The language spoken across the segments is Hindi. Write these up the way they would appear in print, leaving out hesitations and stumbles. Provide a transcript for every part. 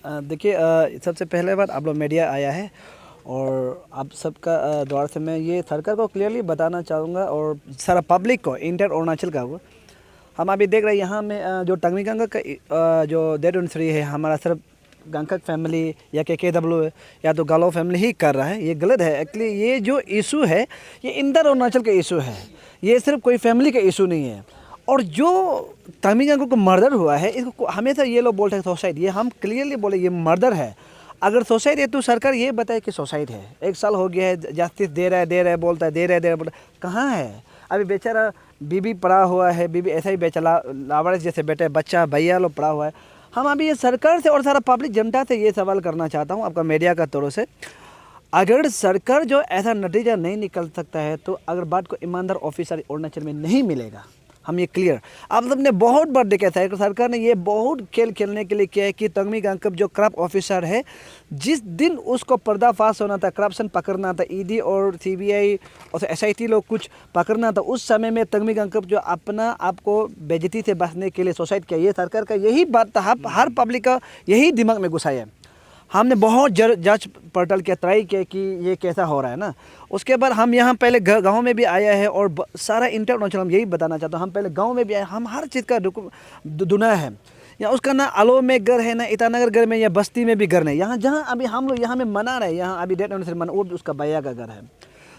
देखिए, सबसे पहले बात आप लोग मीडिया आया है और आप सबका द्वारा से मैं ये सरकार को क्लियरली बताना चाहूँगा और सारा पब्लिक को इंटर अरुणाचल का को हम अभी देख रहे हैं यहाँ में जो टंगमी गंगा का जो डेट एनिवर्सरी है हमारा सिर्फ गंगक फैमिली या KKW या तो गालो फैमिली ही कर रहा है। ये गलत है। एक्चुअली ये जो इशू है ये इंटर अरुणाचल का इशू है, ये सिर्फ कोई फैमिली का इशू नहीं है। और जो तमिंग को मर्डर हुआ है इसको हमेशा ये लोग बोलते हैं सुसाइड, ये हम क्लियरली बोले ये मर्डर है। अगर सुसाइड है तो सरकार ये बताए कि सुसाइड है। 1 साल हो गया है, जस्टिस दे रहा है बोलता है, दे रहा है कहाँ है? अभी बेचारा बीबी पड़ा हुआ है, बीबी ऐसा ही बेचारा लावारिस जैसे बेटे बच्चा भैया लोग पड़ा हुआ है। हम अभी ये सरकार से और सारा पब्लिक जनता से ये सवाल करना चाहता हूँ आपका मीडिया का तौर से, अगर सरकार जो ऐसा नतीजा नहीं निकल सकता है तो अगर बात को ईमानदार ऑफिसर अरुणाचल में नहीं मिलेगा। हम ये क्लियर आप सबने बहुत बार देखा था सरकार ने ये बहुत खेल खेलने के लिए किया है कि तंगमी गांकप जो करप्ट ऑफिसर है, जिस दिन उसको पर्दाफाश होना था, करप्शन पकड़ना था, ईडी और CBI और SIT लोग कुछ पकड़ना था, उस समय में तंगमी गांकप जो अपना आपको बेइज्जती से बचने के लिए सुसाइड किया। ये सरकार का यही बात था, हर पब्लिक का यही दिमाग में घुसाया है। हमने बहुत जांच पड़ताल किया, ट्राई किया कि ये कैसा हो रहा है ना। उसके बाद हम यहाँ पहले गांव में भी आया है और सारा इंटर अरुणाचल हम यही बताना चाहता हूँ। हम पहले गांव में भी आए, हम हर चीज़ का दुना है। या उसका ना आलो में घर है, ना ईटानगर घर में, या बस्ती में भी घर नहीं। यहाँ जहाँ अभी हम लोग यहाँ में मना रहे हैं, यहाँ अभी डेट एनिवर्सरी मना, वो उसका भैया का घर है।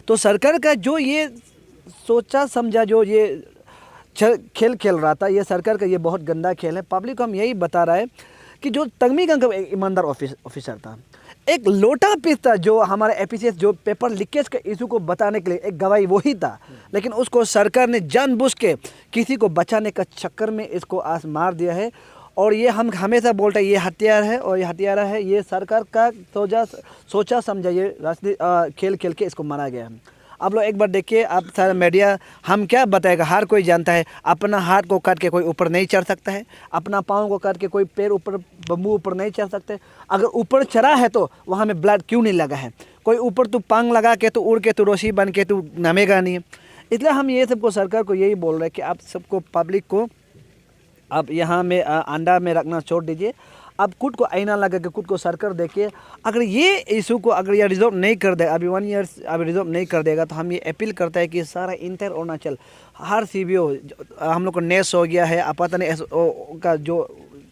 तो सरकार का जो ये सोचा समझा जो ये खेल खेल रहा था, ये सरकार का ये बहुत गंदा खेल है। पब्लिक को हम यही बता रहा है कि जो तंगमी गंगा एक ईमानदार ऑफिसर था, एक लोटा पीस था, जो हमारा APCS जो पेपर लीकेज के इशू को बताने के लिए एक गवाही वही था, लेकिन उसको सरकार ने जानबूझ के किसी को बचाने का चक्कर में इसको आज मार दिया है। और ये हम हमेशा बोलते हैं ये हथियार है और ये हथियारा है, ये सरकार का सोचा समझा ये राजनीति खेल खेल के इसको मारा गया है। आप लोग एक बार देखिए, आप सारा मीडिया हम क्या बताएगा, हर कोई जानता है अपना हाथ को काट के कोई ऊपर नहीं चढ़ सकता है, अपना पाँव को काट के कोई पैर ऊपर बम्बू ऊपर नहीं चढ़ सकते। अगर ऊपर चढ़ा है तो वहाँ में ब्लड क्यों नहीं लगा है? कोई ऊपर तू पांग लगा के तो उड़ के तो रस्सी बन के तो नमेगा नहीं। इसलिए हम ये सबको सरकार को यही बोल रहे हैं कि आप सबको पब्लिक को आप यहाँ में अंडा में रखना छोड़ दीजिए। अब खुद को आईना लगा के खुद को सरकार देखिए। अगर ये इशू को अगर ये रिजॉल्व नहीं कर दे, अभी 1 ईयर अभी रिजॉल्व नहीं कर देगा, तो हम ये अपील करते हैं कि सारा इंटर अरुणाचल हर CBO हम लोग को नेस हो गया है, पता नहीं का जो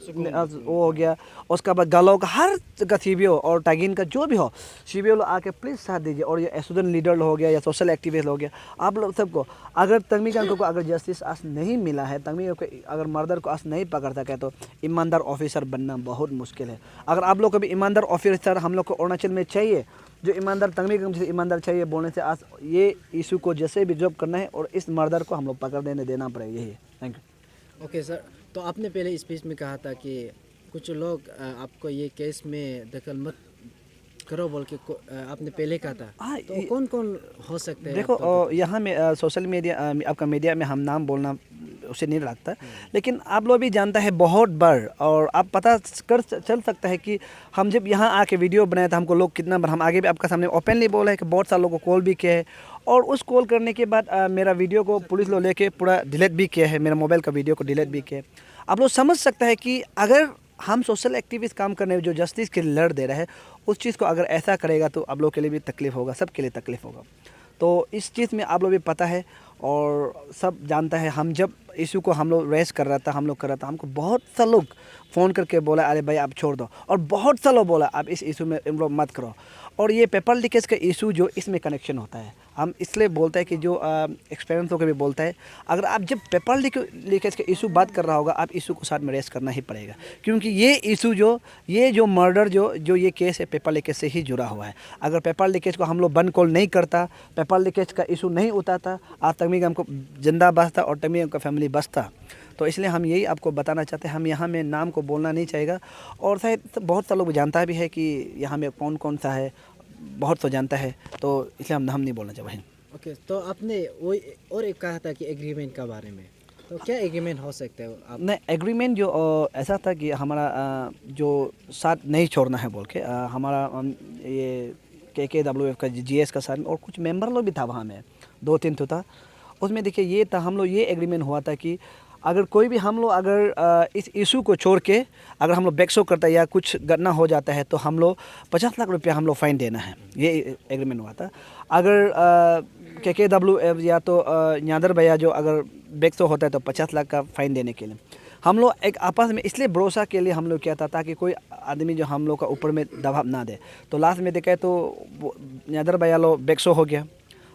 वो हो गया, उसका बाद गालो का हर का CBO और टागिन का जो भी हो CBO लोग आके प्लीज़ साथ दीजिए। और ये स्टूडेंट लीडर हो गया या सोशल एक्टिविस्ट हो गया, आप लोग सबको अगर तंगमी गांकप को अगर जस्टिस आज नहीं मिला है, तंगमी को अगर मर्डर को आज नहीं पकड़ सके, तो ईमानदार ऑफिसर बनना बहुत मुश्किल है। अगर आप लोग को भी ईमानदार ऑफिसर हम लोग को अरुणाचल में चाहिए, जो ईमानदार तंगमी गांकप से ईमानदार चाहिए बोलने से आज ये इशू को जैसे भी जॉब करना है और इस मर्डर को हम लोग पकड़ देना पड़ेगा। यही है। Thank you. ओके सर, तो आपने पहले स्पीच में कहा था कि कुछ लोग आपको ये केस में दखल मत करो बोल के आपने पहले कहा था। तो कौन कौन हो सकते हैं? देखो, यहाँ में सोशल मीडिया आपका मीडिया में हम नाम बोलना उसे नहीं लगता, लेकिन आप लोग भी जानता है बहुत बार, और आप पता चल सकता है कि हम जब यहाँ आके वीडियो बनाए तो हमको लोग कितना बार, हम आगे भी आपका सामने ओपनली बोला है कि बहुत सारे लोगों को कॉल भी किया है, और उस कॉल करने के बाद मेरा वीडियो को पुलिस लोग लेके पूरा डिलीट भी किया है, मेरा मोबाइल का वीडियो को डिलीट भी किया है। आप लोग समझ सकता है कि अगर हम सोशल एक्टिविस्ट काम करने जो जस्टिस के लिए लड़ दे रहे हैं, उस चीज़ को अगर ऐसा करेगा तो आप लोग के लिए भी तकलीफ़ होगा, सबके लिए तकलीफ़ होगा। तो इस चीज़ में आप लोग भी पता है और सब जानता है। हम जब इशू को हम लोग रेस कर रहा था, हम लोग कर रहा था, हमको बहुत सा लोग फ़ोन करके बोला अरे भाई आप छोड़ दो, और बहुत सा लोग बोला आप इस इशू में इन्वॉल्व मत करो। और ये पेपर लीकेज का इशू जो इसमें कनेक्शन होता है, हम इसलिए बोलते हैं कि जो एक्सपीरियंस होकर भी बोलता है, अगर आप जब पेपर लीकेज का इशू बात कर रहा होगा, आप इशू को साथ में रेस करना ही पड़ेगा, क्योंकि ये इशू ये जो मर्डर जो ये केस है पेपर लीकेज से ही जुड़ा हुआ है। अगर पेपर लीकेज को हम लोग बंद कॉल नहीं करता, पेपर लीकेज का इशू नहीं उठाता, आज तंगमी गांकप जिंदा बचता और तंगमी गांकप का फैमिली बचता। तो इसलिए हम यही आपको बताना चाहते हैं, हम यहाँ में नाम को बोलना नहीं चाहिएगा, और शायद बहुत सा लोग जानता भी है कि यहाँ में कौन कौन सा है, बहुत तो जानता है, तो इसलिए हम नहीं बोलना चाहेंगे। ओके, तो आपने वो और एक कहा था कि एग्रीमेंट का बारे में, तो क्या एग्रीमेंट हो सकता है? आप नहीं, एग्रीमेंट जो ऐसा था कि हमारा जो साथ नहीं छोड़ना है बोल के हमारा ये KKWF का GS का साथ और कुछ मेंबर लोग भी था वहाँ में, 2-3 तो था उसमें। देखिए ये था, हम लोग ये एग्रीमेंट हुआ था कि अगर कोई भी हम लोग अगर इस इशू को छोड़ के अगर हम लोग बैकशो करता है या कुछ घटना हो जाता है तो हम लोग 50 लाख रुपया हम लोग फ़ाइन देना है, ये एग्रीमेंट हुआ था। अगर KKW या तो न्यादर भैया जो अगर बैकशो होता है तो 50 लाख का फ़ाइन देने के लिए हम लोग एक आपस में इसलिए भरोसा के लिए हम लोग किया था ताकि कोई आदमी जो हम लोग का ऊपर में दबाव ना दे। तो लास्ट में देखे तो न्यादर भैया लो बैकशो हो गया,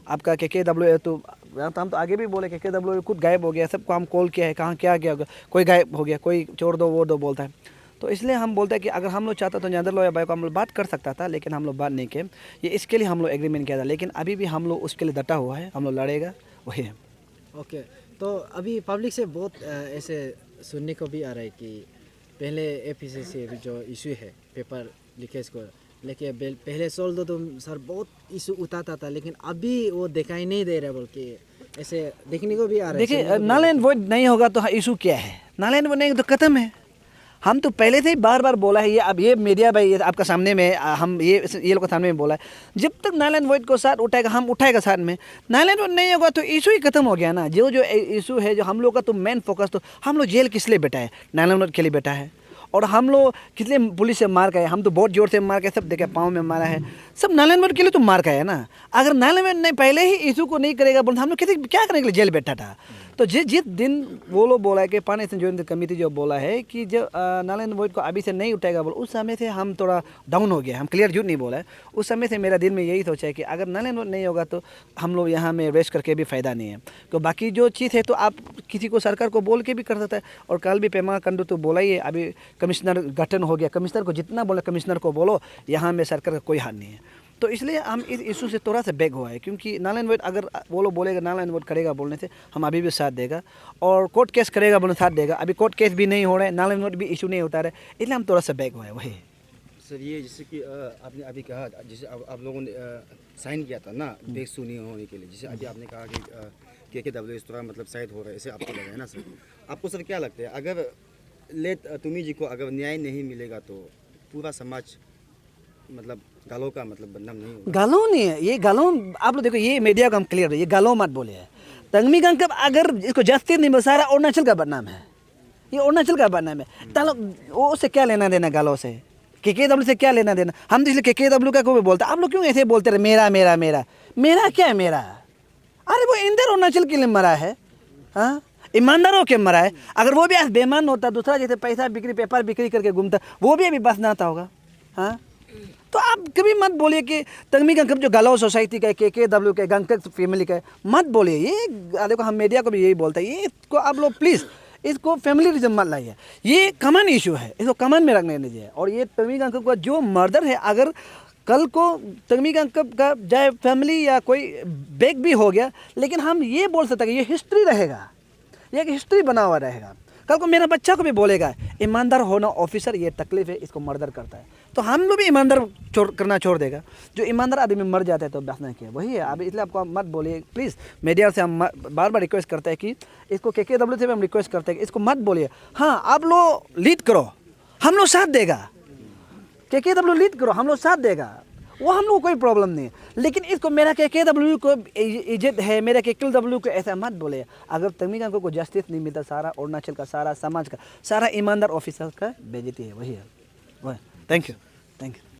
आपका KKW तो हम तो आगे भी बोले KKW खुद गायब हो गया, सबको हम कॉल किया है कहाँ क्या गया होगा, कोई गायब हो गया, कोई छोड़ दो वो दो बोलता है। तो इसलिए हम बोलते हैं कि अगर हम लोग चाहते तो न्यादर लॉयर भाई को हम लोग बात कर सकता था, लेकिन हम लोग बात नहीं किए। ये इसके लिए हम लोग एग्रीमेंट किया था, लेकिन अभी भी हम लोग उसके लिए डटा हुआ है, हम लोग लड़ेगा वही है। ओके, तो अभी पब्लिक से बहुत ऐसे सुनने को भी आ रहा है कि पहले APCC जो इशू है पेपर लीकेज को लेके पहले सोल दो तो सर बहुत इशू उठाता था, लेकिन अभी वो दिखाई नहीं दे रहा, बल्कि ऐसे देखने को भी आ रहा है। देखिए नल एंड वॉइड नहीं होगा तो इशू क्या है, नल एंड वॉइड नहीं तो खत्म है। हम तो पहले से ही बार बार बोला है, ये अब ये मीडिया भाई ये आपका सामने में हम ये लोग के सामने में बोला है, जब तक नल एंड वॉइड को साथ उठाएगा हम उठाएगा साथ में, नल एंड वॉइड नहीं होगा तो इशू ही खत्म हो गया ना। जो जो इशू है जो हम लोग का तो मेन फोकस, तो हम लोग जेल किस लिए बैठा है, नल एंड वॉइड के लिए बैठा है। और हम लोग किस लिए पुलिस से मार गए, हम तो बहुत जोर से मार के सब देखे, पाँव में मारा है, सब नल एंड वॉइड के लिए तो मार गए ना। अगर नल एंड वॉइड नहीं पहले ही इशू को नहीं करेगा बोलते हम लोग किसी क्या करने के लिए जेल बैठा था। तो जिस दिन वो लोग बोला है कि पानी संजोन कमेटी जो बोला है कि जब नल एंड वॉइड को अभी से नहीं उठाएगा बोल, उस समय से हम थोड़ा डाउन हो गया, हम क्लियर झूठ नहीं बोला है। उस समय से मेरा दिल में यही सोचा है कि अगर नल एंड वॉइड नहीं होगा तो हम लोग यहाँ में रेस्ट करके भी फ़ायदा नहीं है। तो बाकी जो चीज़ है तो आप किसी को सरकार को बोल के भी कर सकता है। और कल भी पेमा कंडू तो बोला ही है, अभी कमिश्नर गठन हो गया, कमिश्नर को जितना बोला कमिश्नर को बोलो, यहाँ में सरकार का कोई हाथ नहीं है। तो इसलिए हम इस इशू से थोड़ा सा बैक हुआ है, क्योंकि नल एंड वॉइड अगर वो लोग बोलेगा नल एंड वॉइड करेगा बोलने से हम अभी भी साथ देगा, और कोर्ट केस करेगा बोलने साथ देगा। अभी कोर्ट केस भी नहीं हो रहा है, नल एंड वॉइड भी इशू नहीं होता है, इसलिए हम थोड़ा सा बैक हुआ है वही। सर ये जैसे कि आपने अभी कहा, जैसे आप लोगों ने साइन किया था ना बेकसू नहीं होने के लिए, जैसे अभी आपने कहा कि KKW इस तरह मतलब शायद हो रहा है, ऐसे आपको लगा है ना सर? आपको सर क्या लगता है, अगर तुम्ही जी को अगर न्याय नहीं मिलेगा तो पूरा समाज मतलब गालों का मतलब बदनाम नहीं होगा? गालों नहीं है ये, गालों आप लोग देखो, ये मीडिया का हम क्लियर है, ये गालों मत बोले है। तंगमी गंग अगर इसको जस्टिस नहीं मिला, सारा अरुणाचल का बदनाम है, ये अरुणाचल का बदनाम है। तालो वो उससे क्या लेना देना गालों से, KKW से क्या लेना देना? हम तो इसलिए KKW का कोई बोलता, आप लोग क्यों ऐसे बोलते रहे मेरा मेरा मेरा मेरा क्या है मेरा? अरे वो इंदर अरुणाचल के लिए मरा है, हाँ ईमानदारों के मरा है। अगर वो भी आज बेमान होता, दूसरा जैसे पैसा बिक्री पेपर बिक्री करके घूमता, वो भी अभी बस ना आता होगा। हाँ तो आप कभी मत बोलिए कि तंगमी गंगकप जो गालो सोसाइटी का है, KKW के गंगकप फैमिली का है, मत बोलिए। ये देखो हम मीडिया को भी यही बोलते हैं, ये इसको आप लोग प्लीज़ इसको फैमिली रिजम मत लाइए, ये कॉमन इशू है, इसको कॉमन में रखने दीजिए। और ये तंगमी गंगकप का जो मर्डर है, अगर कल को तंगमी गंगकप का चाहे फैमिली या कोई बैक भी हो गया, लेकिन हम ये बोल सकते हैं कि ये हिस्ट्री रहेगा, ये एक हिस्ट्री बना हुआ रहेगा। कल को मेरा बच्चा को भी बोलेगा ईमानदार होना ऑफिसर ये तकलीफ है, इसको मर्डर करता है, तो हम लोग भी ईमानदार करना छोड़ देगा। जो ईमानदार आदमी मर जाता है तो बस नहीं किया वही है। अभी इसलिए आपको मत बोलिए प्लीज़, मीडिया से हम बार बार रिक्वेस्ट करते हैं कि इसको KKW से भी हम रिक्वेस्ट करते हैं कि इसको मत बोलिए। हाँ आप लोग लीड करो, हम लोग साथ देगा, KKW लीड करो, हम लोग साथ देगा, वो हम लोग कोई प्रॉब्लम नहीं है। लेकिन इसको मेरा KKW को इज्जत है, मेरा KKW को ऐसा मत बोले। अगर तंगमी गंगकप को जस्टिस नहीं मिलता, सारा अरुणाचल का, सारा समाज का, सारा ईमानदार ऑफिसर का बेइज्जती है, वही है। Thank you.